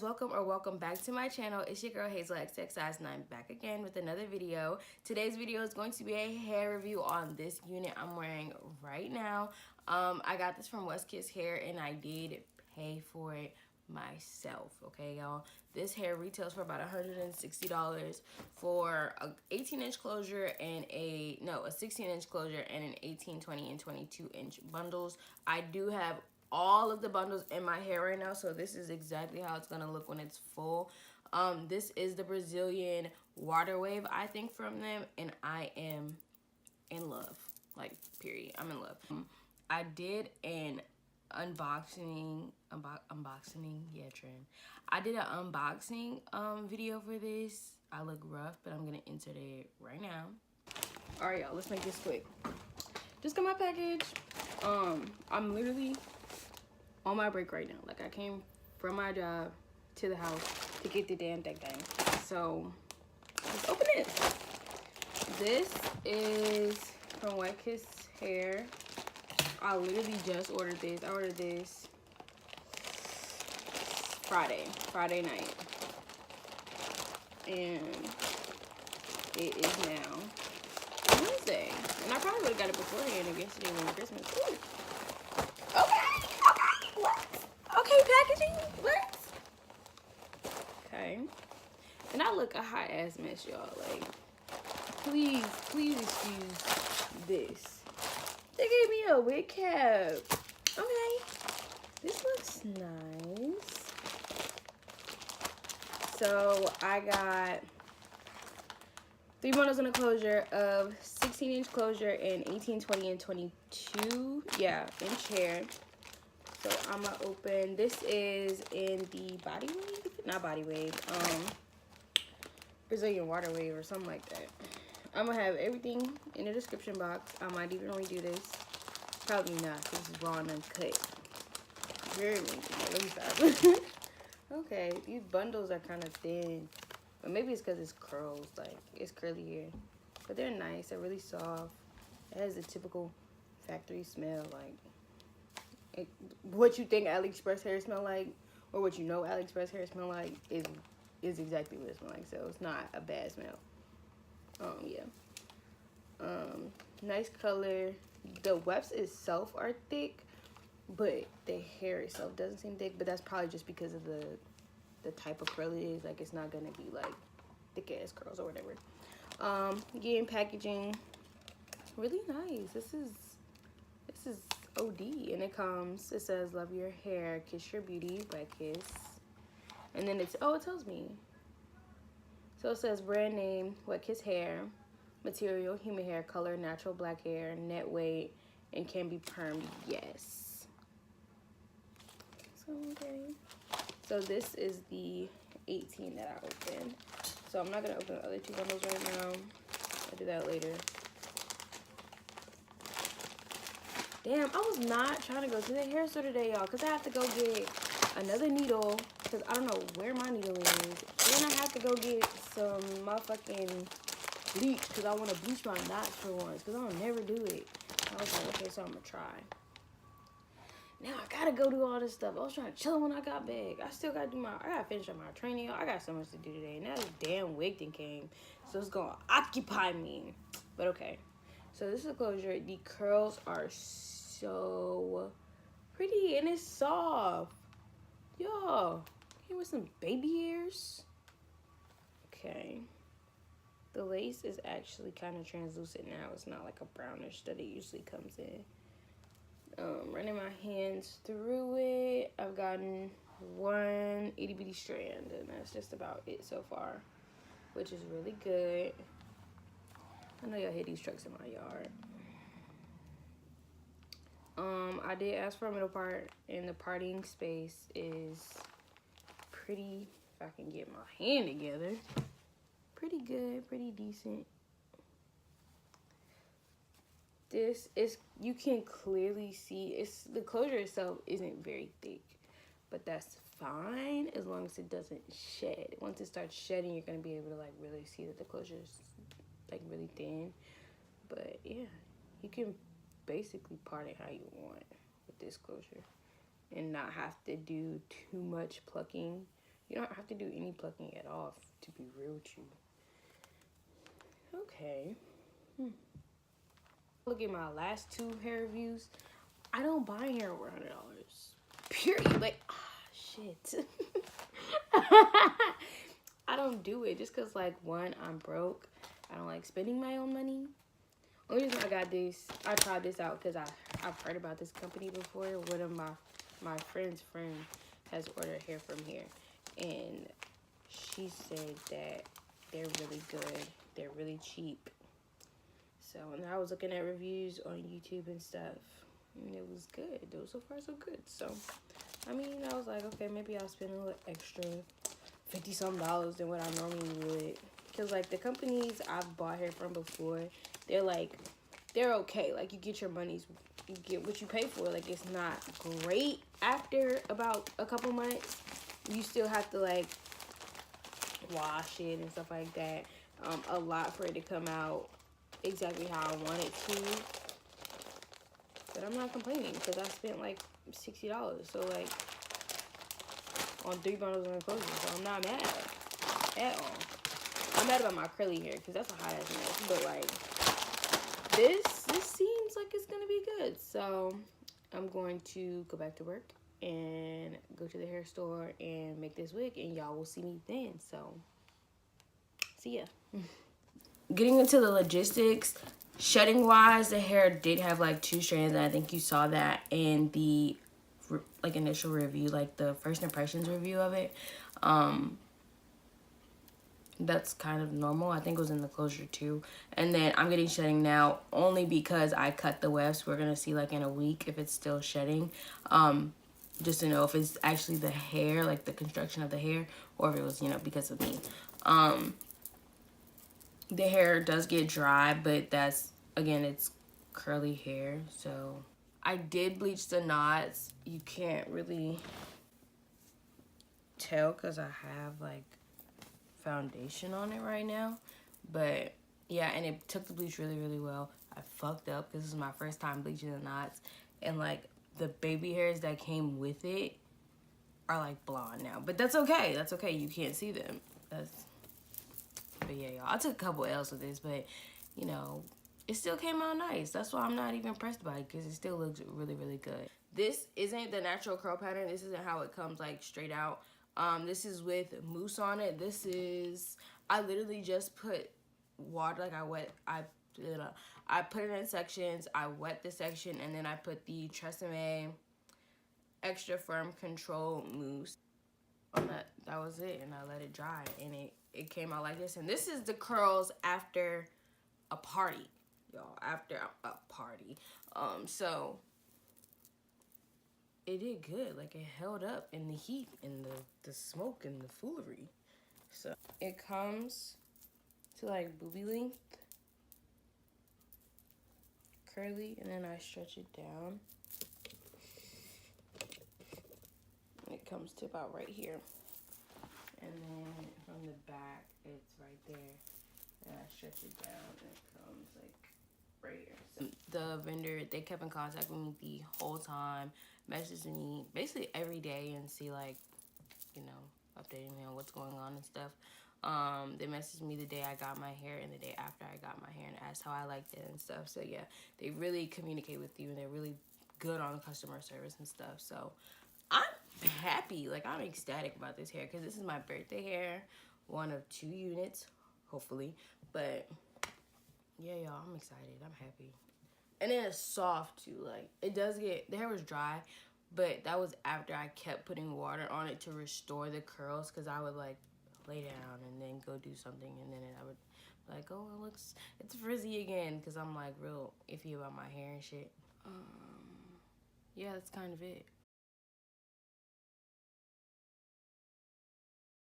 guys, welcome back to my channel. It's your girl Hazel XXS and I'm back again with another video. Today's video is going to be a hair review on this unit I'm wearing right now. I got this from Westkiss Hair and I did pay for it myself, okay y'all. This hair retails for about $160 for a 18-inch closure and a 16-inch closure and an 18, 20, and 22-inch bundles. I do have all of the bundles in my hair right now, so this is exactly how it's gonna look when it's full. This is the Brazilian water wave, I think, from them, and I am in love, like, period. I'm in love. I did an unboxing, yeah, Trin. I did an unboxing video for this. I look rough, but I'm gonna insert it right now. All right, y'all, let's make this quick. Just got my package. I'm literally on my break right now. Like, I came from my job to the house to get the damn thing. So let's open it. This is from Westkiss Hair. I literally just ordered this. I ordered this Friday night, and it is now Wednesday. And I probably would have got it beforehand. I guess it didn't Christmas. Ooh. Okay, packaging, let's. Okay. And I look a hot ass mess, y'all. Like, please excuse this. They gave me a wig cap. Okay. This looks nice. So I got 3 bundles in a closure of 16-inch closure and 18, 20, and 22. Yeah, inch hair. So I'm gonna open. This is in the body wave, not body wave. Brazilian water wave or something like that. I'm gonna have everything in the description box. I might even redo this. Probably not, because this is raw and uncut. Very me. Okay, these bundles are kind of thin, but maybe it's because it's curls. Like, it's curly hair, but they're nice. They're really soft. It has a typical factory smell, like. What you think Aliexpress hair smell like, or what you know Aliexpress hair smell like, is exactly what it smells like. So it's not a bad smell. Yeah. Nice color. The wefts itself are thick, but the hair itself doesn't seem thick. But that's probably just because of the type of curl it is. Like, it's not gonna be like thick ass curls or whatever. Again, packaging, really nice. This is OD, and it says love your hair, kiss your beauty by Kiss. And then it tells me. So it says brand name, Westkiss Hair, material, human hair, color, natural black hair, net weight, and can be permed, yes. So, okay. So this is the 18 that I opened. So I'm not gonna open the other 2 bundles right now. I'll do that later. Damn, I was not trying to go to the hair store today, y'all, because I have to go get another needle, because I don't know where my needle is. Then I have to go get some motherfucking bleach, because I want to bleach my knots for once, because I don't never do it. I was like, okay, so I'm going to try. Now I got to go do all this stuff. I was trying to chill when I got back. I still got to I got to finish up my training. I got so much to do today, and that damn wig thing came, so it's going to occupy me. But okay. So this is a closure. The curls are so pretty and it's soft. Y'all, here with some baby hairs. Okay. The lace is actually kind of translucent now. It's not like a brownish that it usually comes in. Running my hands through it, I've gotten one itty bitty strand, and that's just about it so far, which is really good. I know y'all hear these trucks in my yard. I did ask for a middle part, and the parting space is pretty, if I can get my hand together, pretty good, pretty decent. This is, you can clearly see, the closure itself isn't very thick, but that's fine as long as it doesn't shed. Once it starts shedding, you're going to be able to, like, really see that the closure is, like, really thin. But yeah, you can basically part it how you want with this closure and not have to do too much plucking You don't have to do any plucking at all, to be real with you. Okay. Look at my last 2 hair reviews. I don't buy hair over $100. Period. Like, shit. I don't do it just because, like, one, I'm broke. I don't like spending my own money. Only reason I got this, I tried this out because I've heard about this company before. One of my friend's friend has ordered hair from here, and she said that they're really good. They're really cheap. So, and I was looking at reviews on YouTube and stuff, and it was good. It was so far so good. So, I mean, I was like, okay, maybe I'll spend a little extra $50-some than what I normally would. Because, like, the companies I've bought hair from before, they're, like, they're okay. Like, you get your money's, you get what you pay for. Like, it's not great after about a couple months. You still have to, like, wash it and stuff like that. A lot for it to come out exactly how I want it to. But I'm not complaining because I spent, like, $60. So, like, on 3 bundles of clothes. So I'm not mad at all. I'm mad about my curly hair because that's a hot ass mess. But, like, this seems like it's gonna be good. So I'm going to go back to work and go to the hair store and make this wig, and y'all will see me then. So see ya. Getting into the logistics, shedding wise, the hair did have like 2 strands, and I think you saw that in the like initial review, like the first impressions review of it. That's kind of normal. I think it was in the closure too. And then I'm getting shedding now only because I cut the wefts. We're gonna see like in a week if it's still shedding, just to know if it's actually the hair, like the construction of the hair, or if it was, you know, because of me. The hair does get dry, but that's, again, it's curly hair. So I did bleach the knots. You can't really tell because I have like foundation on it right now, but yeah, and it took the bleach really well. I fucked up because this is my first time bleaching the knots, and like the baby hairs that came with it are like blonde now, but that's okay. That's okay. You can't see them. But yeah, y'all, I took a couple L's with this, but you know, it still came out nice. That's why I'm not even impressed by it, because it still looks really good. This isn't the natural curl pattern. This isn't how it comes like straight out. This is with mousse on it. This is, I literally just put water, like I put it in sections, I wet the section, and then I put the Tresemme Extra Firm Control Mousse on that. That was it, and I let it dry, and it came out like this. And this is the curls after a party, y'all, after a party. So it did good. Like, it held up in the heat and the smoke and the foolery. So it comes to like booby length, curly, and then I stretch it down. And it comes to about right here. And then from the back, it's right there. And I stretch it down, and it comes like right here. So the vendor, they kept in contact with me the whole time, messaged me basically every day and see, like, you know, updating me on what's going on and stuff. They messaged me the day I got my hair and the day after I got my hair and asked how I liked it and stuff. So yeah, they really communicate with you, and they're really good on customer service and stuff. So I'm happy. Like, I'm ecstatic about this hair because this is my birthday hair, one of 2 units, hopefully. But yeah, y'all, I'm excited. I'm happy. And then it's soft too. Like, it does get, the hair was dry, but that was after I kept putting water on it to restore the curls, because I would like lay down and then go do something, and then I would like, oh, it's frizzy again, because I'm like real iffy about my hair and shit. Yeah, that's kind of it.